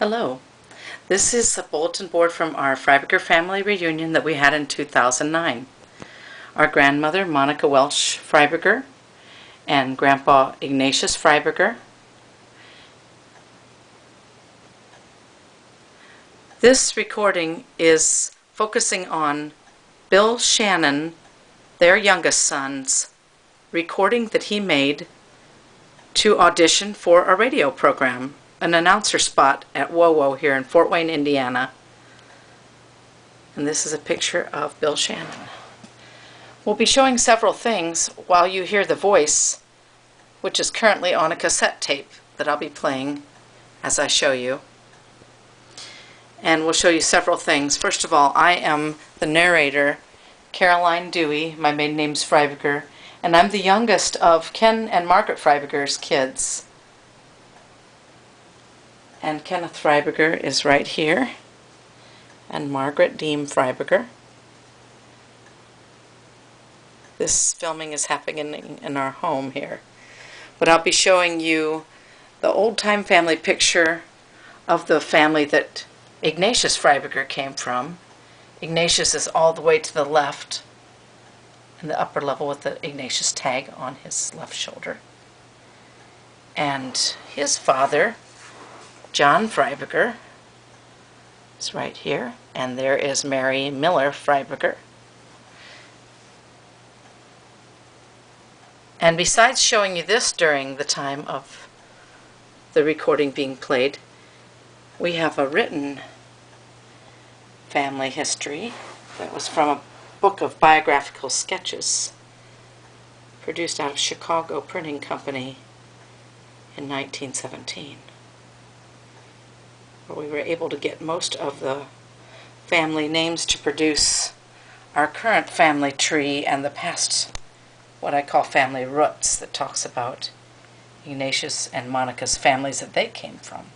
Hello. This is a bulletin board from our Freiburger family reunion that we had in 2009. Our grandmother, Monica Welch Freiburger, and Grandpa Ignatius Freiburger. This recording is focusing on Bill Shannon, their youngest son's recording that he made to audition for a radio program, an announcer spot at WoWo here in Fort Wayne, Indiana. And this is a picture of Bill Shannon. We'll be showing several things while you hear the voice, which is currently on a cassette tape that I'll be playing as I show you. And we'll show you several things. First of all, I am the narrator, Caroline Dewey. My maiden name's Freiburger, and I'm the youngest of Ken and Margaret Freiburger's kids. And Kenneth Freiburger is right here, and Margaret Deem Freiburger. This filming is happening in our home here. But I'll be showing you the old-time family picture of the family that Ignatius Freiburger came from. Ignatius is all the way to the left in the upper level with the Ignatius tag on his left shoulder. And his father, John Freiburger, is right here, and there is Mary Miller Freiburger. And besides showing you this during the time of the recording being played, we have a written family history that was from a book of biographical sketches produced out of Chicago Printing Company in 1917. Where we were able to get most of the family names to produce our current family tree and the past, what I call family roots, that talks about Ignatius and Monica's families that they came from.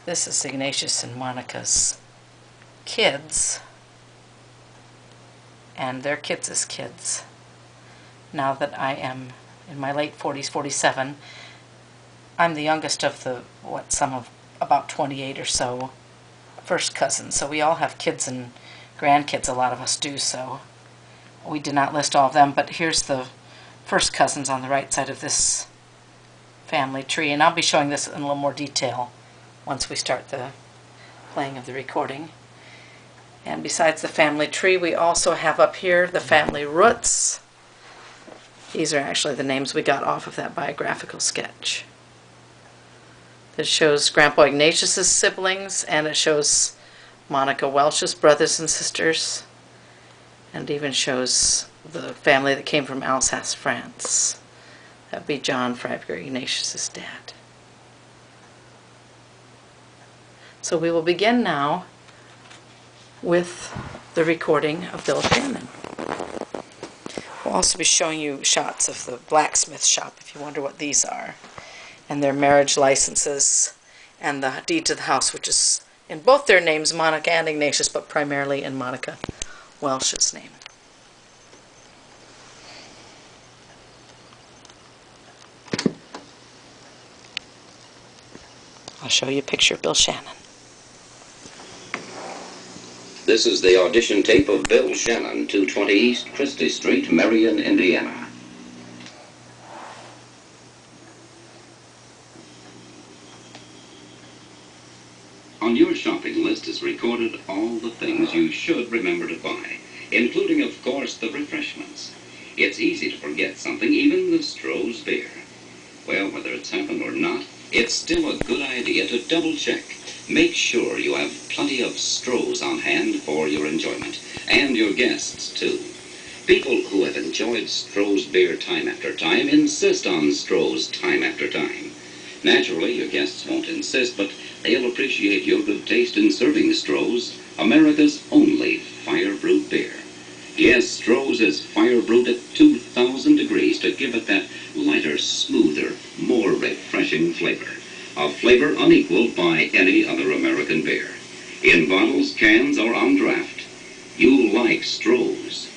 This is Ignatius and Monica's kids, and their kids' kids. Now that I am in my late 40s, 47, I'm the youngest of the, about 28 or so first cousins. So we all have kids and grandkids, a lot of us do, so we did not list all of them, but here's the first cousins on the right side of this family tree, and I'll be showing this in a little more detail once we start the playing of the recording. And besides the family tree, we also have up here the family roots. These are actually the names we got off of that biographical sketch. It shows Grandpa Ignatius's siblings, and it shows Monica Welch's brothers and sisters, and even shows the family that came from Alsace, France. That would be John Freiburger, Ignatius's dad. So we will begin now with the recording of Bill Shannon. We'll also be showing you shots of the blacksmith shop, if you wonder what these are, and their marriage licenses, and the deed to the house, which is in both their names, Monica and Ignatius, but primarily in Monica Welch's name. I'll show you a picture of Bill Shannon. This is the audition tape of Bill Shannon, 220 East Christie Street, Marion, Indiana. On your shopping list is recorded all the things you should remember to buy, including, of course, the refreshments. It's easy to forget something, even the Stroh's beer. Well, whether it's happened or not, it's still a good idea to double-check. Make sure you have plenty of Stroh's on hand for your enjoyment, and your guests, too. People who have enjoyed Stroh's beer time after time insist on Stroh's time after time. Naturally, your guests won't insist, but they'll appreciate your good taste in serving Stroh's, America's only fire-brewed beer. Yes, Stroh's is fire-brewed at 2,000 degrees to give it that lighter, smoother, more refreshing flavor. A flavor unequaled by any other American beer. In bottles, cans, or on draft, you'll like Stroh's.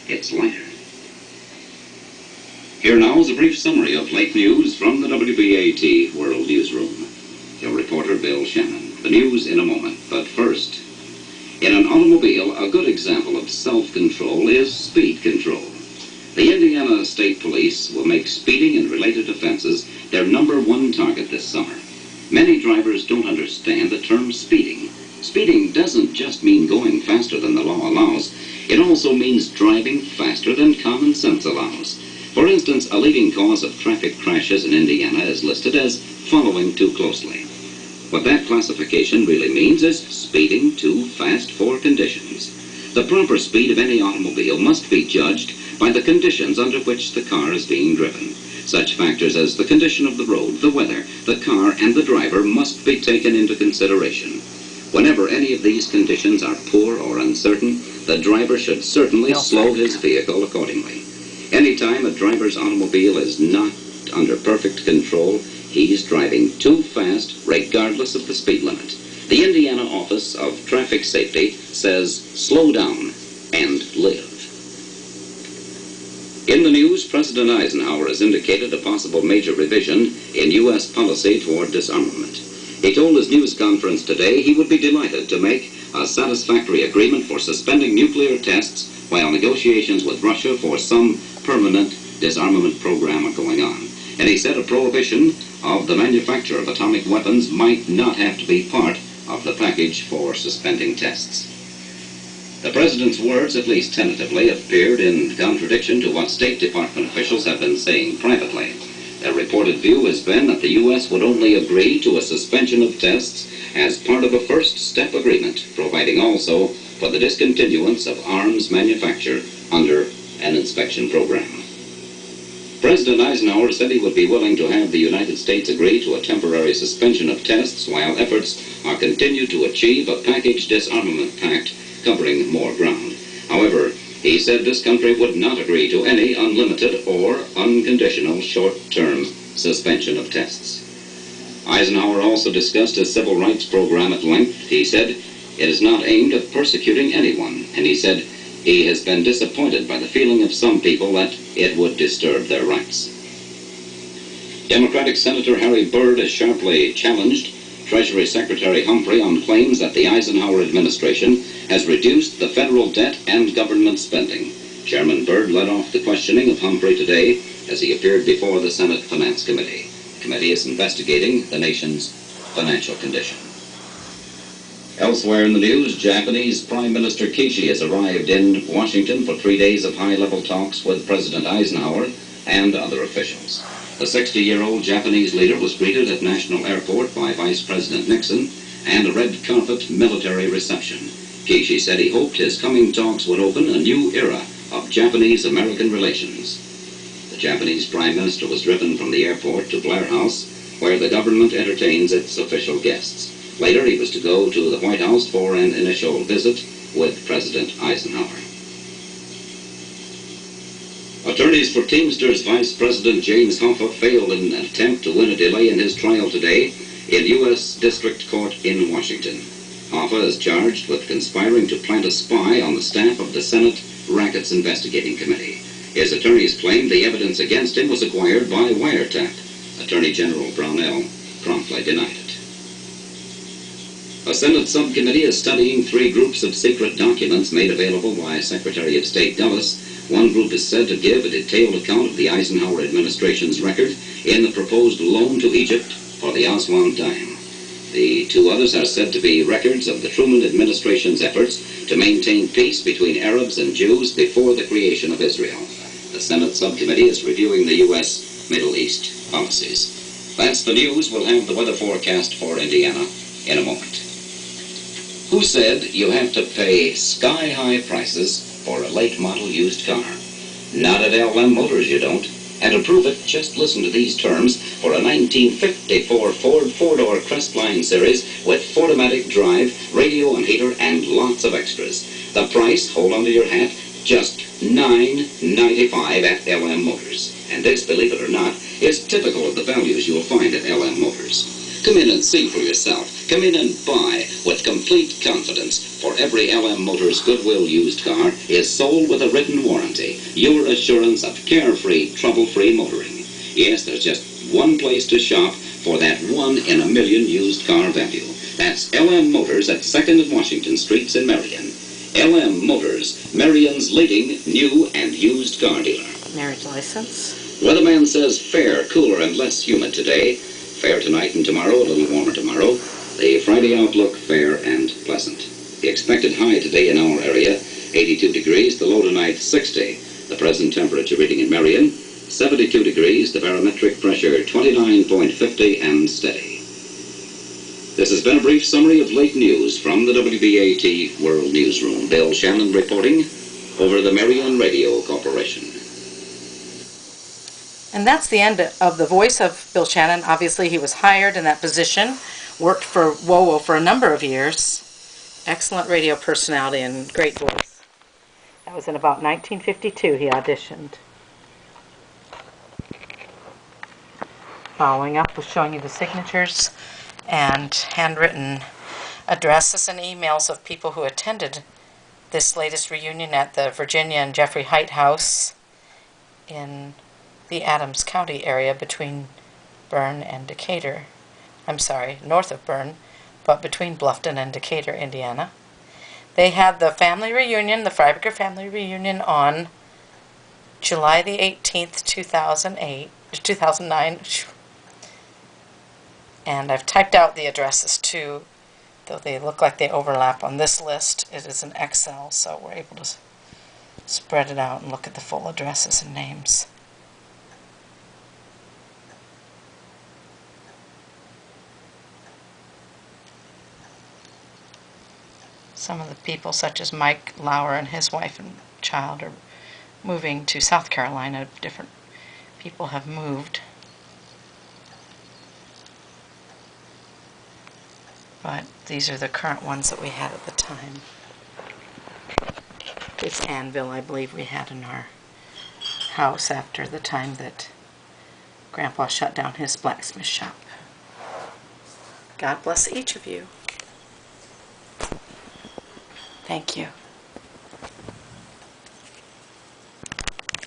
It's lighter. Here now is a brief summary of late news from the WBAT World Newsroom. Your reporter, Bill Shannon. The news in a moment, but first, in an automobile, a good example of self-control is speed control. The Indiana State Police will make speeding and related offenses their #1 target this summer. Many drivers don't understand the term speeding. Speeding doesn't just mean going faster than the law allows. It also means driving faster than common sense allows. For instance, a leading cause of traffic crashes in Indiana is listed as following too closely. What that classification really means is speeding too fast for conditions. The proper speed of any automobile must be judged by the conditions under which the car is being driven. Such factors as the condition of the road, the weather, the car, and the driver must be taken into consideration. Whenever any of these conditions are poor or uncertain, the driver should certainly slow his vehicle accordingly. Anytime a driver's automobile is not under perfect control, he's driving too fast regardless of the speed limit. The Indiana Office of Traffic Safety says slow down and live. In the news, President Eisenhower has indicated a possible major revision in U.S. policy toward disarmament. He told his news conference today he would be delighted to make a satisfactory agreement for suspending nuclear tests while negotiations with Russia for some permanent disarmament program are going on. And he said a prohibition of the manufacture of atomic weapons might not have to be part of the package for suspending tests. The President's words, at least tentatively, appeared in contradiction to what State Department officials have been saying privately. Their reported view has been that the U.S. would only agree to a suspension of tests as part of a first-step agreement, providing also for the discontinuance of arms manufacture under an inspection program. President Eisenhower said he would be willing to have the United States agree to a temporary suspension of tests while efforts are continued to achieve a package disarmament pact covering more ground. However, he said this country would not agree to any unlimited or unconditional short-term suspension of tests. Eisenhower also discussed his civil rights program at length. He said it is not aimed at persecuting anyone, and he said he has been disappointed by the feeling of some people that it would disturb their rights. Democratic Senator Harry Byrd has sharply challenged Treasury Secretary Humphrey on claims that the Eisenhower administration has reduced the federal debt and government spending. Chairman Byrd led off the questioning of Humphrey today as he appeared before the Senate Finance Committee. The committee is investigating the nation's financial condition. Elsewhere in the news, Japanese Prime Minister Kishi has arrived in Washington for 3 days of high-level talks with President Eisenhower and other officials. The 60-year-old Japanese leader was greeted at National Airport by Vice President Nixon and a red carpet military reception. Kishi said he hoped his coming talks would open a new era of Japanese-American relations. The Japanese Prime Minister was driven from the airport to Blair House, where the government entertains its official guests. Later, he was to go to the White House for an initial visit with President Eisenhower. Attorneys for Teamsters Vice President James Hoffa failed in an attempt to win a delay in his trial today in U.S. District Court in Washington. Hoffa is charged with conspiring to plant a spy on the staff of the Senate Rackets Investigating Committee. His attorneys claimed the evidence against him was acquired by wiretap. Attorney General Brownell promptly denied it. A Senate subcommittee is studying 3 groups of secret documents made available by Secretary of State Dulles. One group is said to give a detailed account of the Eisenhower administration's record in the proposed loan to Egypt for the Aswan Dam. The 2 others are said to be records of the Truman administration's efforts to maintain peace between Arabs and Jews before the creation of Israel. The Senate subcommittee is reviewing the U.S. Middle East policies. That's the news. We'll have the weather forecast for Indiana in a moment. Who said you have to pay sky-high prices for a late-model used car? Not at LM Motors you don't. And to prove it, just listen to these terms for a 1954 Ford 4-door Crestline series with Ford-O-Matic drive, radio and heater, and lots of extras. The price, hold on to your hat, just $9.95 at LM Motors. And this, believe it or not, is typical of the values you'll find at LM Motors. Come in and see for yourself. Come in and buy with complete confidence, for every LM Motors Goodwill used car is sold with a written warranty, your assurance of carefree, trouble-free motoring. Yes, there's just one place to shop for that 1 in a million used car value. That's LM Motors at 2nd and Washington Streets in Marion. LM Motors, Marion's leading new and used car dealer. Marriage license. Weatherman says fair, cooler, and less humid today. Fair tonight and tomorrow, a little warmer tomorrow. The Friday outlook, fair and pleasant. The expected high today in our area, 82 degrees, the low tonight, 60. The present temperature reading in Marion, 72 degrees, the barometric pressure, 29.50 and steady. This has been a brief summary of late news from the WBAT World Newsroom. Bill Shannon reporting over the Marion Radio Corporation. And that's the end of the voice of Bill Shannon. Obviously, he was hired in that position, worked for WOWO for a number of years. Excellent radio personality and great voice. That was in about 1952 he auditioned. Following up with showing you the signatures and handwritten addresses and emails of people who attended this latest reunion at the Virginia and Jeffrey Height House in the Adams County area between Bern and Decatur. I'm sorry, north of Bern, but between Bluffton and Decatur, Indiana. They had the family reunion, the Freiburger family reunion, on July the 18th, 2009. And I've typed out the addresses too, though they look like they overlap on this list. It is an Excel, so we're able to spread it out and look at the full addresses and names. Some of the people, such as Mike Lauer and his wife and child, are moving to South Carolina. Different people have moved. But these are the current ones that we had at the time. This anvil, I believe, we had in our house after the time that Grandpa shut down his blacksmith shop. God bless each of you. Thank you.